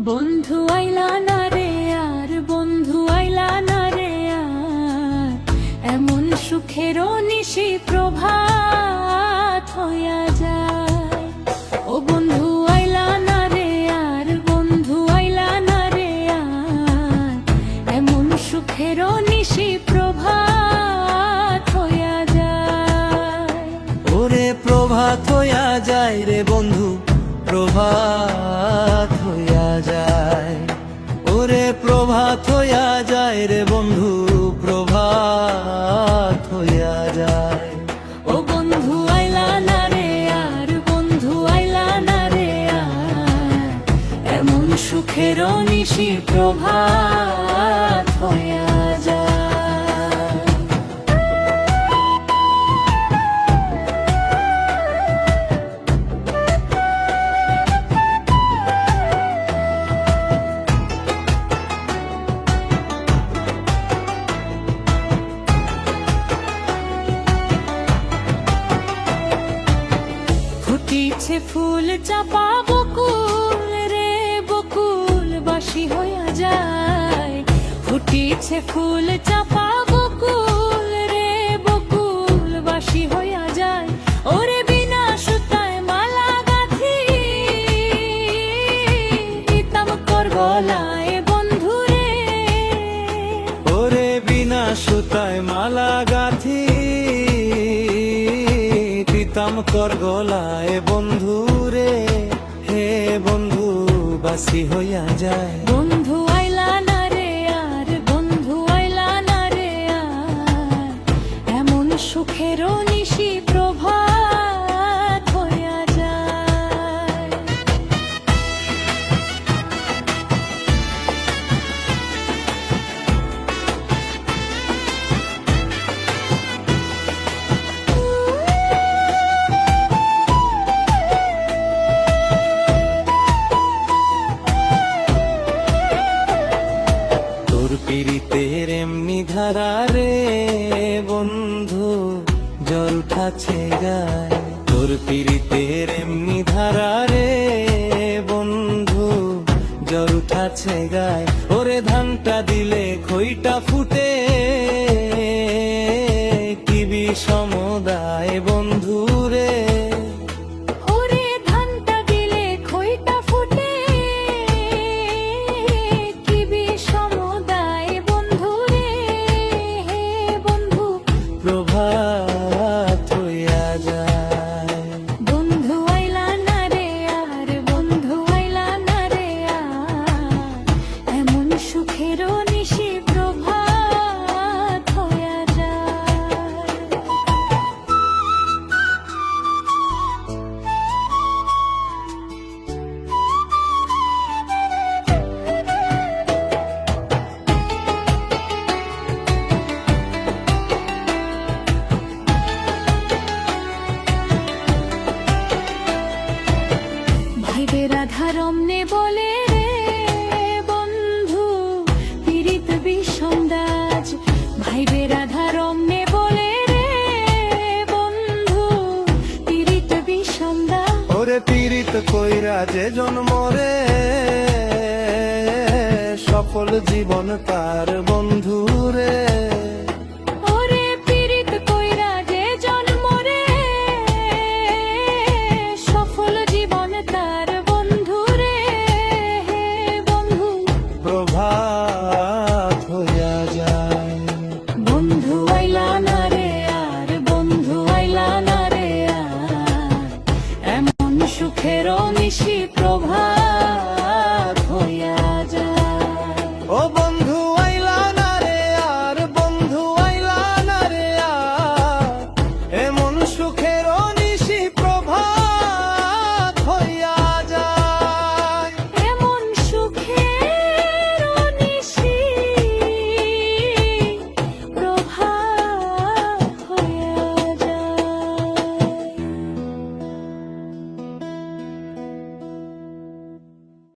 বন্ধু আইলা না রে আর, বন্ধু আইলা না রে আর, এমন সুখেরও নিশি প্রভাত হইয়া যায়। ও বন্ধু আইলা না রে আর, বন্ধু আইলা না রে আর, এমন সুখেরও নিশি প্রভাত হইয়া যায়। ওরে প্রভাত হইয়া যায় রে বন্ধু, প্রভাত হইয়া যায়। ওরে প্রভাত হইয়া যায় রে বন্ধু, প্রভাত হইয়া যায়। ও বন্ধু আইলা না রে আর, বন্ধু আইলা না রে আর, এমন সুখেরও নিশি প্রভাত হইয়া যায়। ফুটিছে ফুল চাপা বকুল রে, বকুল বাসি হইয়া যায়। ফুটিছে ফুল চাপা বকুল রে, বকুল বাসি হইয়া যায়। ওরে বিনা সুতায় মালা গাঁথি দিতাম কর গলায় বন্ধু রে। ওরে বিনা সুতায় মালা গাঁথি দিতাম কর গলায় বন্ধু রে। হে বন্ধু বাসি হইয়া যায়। বন্ধু আইলা না রে আর, বন্ধু আইলা না রে আর, এমন সুখেরও নিশি প্রভাত হইয়া যায়। তোর পীড়িতের এমনি ধারা রে বন্ধু, জ্বর উঠাছে গায়। তোর পীড়িতের এমনি ধারা রে বন্ধু, জ্বর উঠাছে গায়। ওরে ধানটা দিলে খইটা ফুটে, কি বিষমদায় বন্ধু রে। ওরে ধানটা দিলে খইটা ফুটে, কি বিষমদায় বন্ধু রে। হে বন্ধু প্রভাত হইয়া যায়। বন্ধু আইলা না রে আর, বন্ধু আইলা না রে আর, এমন সুখেরও নিশি প্রভাত হইয়া যায়। ভাইবে রাধা রমনে বলে রে বন্ধু, পীড়িত বিষমদাজ। ভাইবে রাধা রমনে বলে রে বন্ধু, পীড়িত বিষমদাজ। ওরে পীড়িত কইরা যে জন্ম রে, সফল জীবন তার বন্ধু রে। ওরে পীড়িত কইরা যে জন্ম রে, সফল জীবন তার বন্ধু রে। হে বন্ধু প্রভাত হইয়া যায়। বন্ধু আইলা না রে আর, বন্ধু আইলা না রে আর, এমন সুখেরও নিশি প্রভাত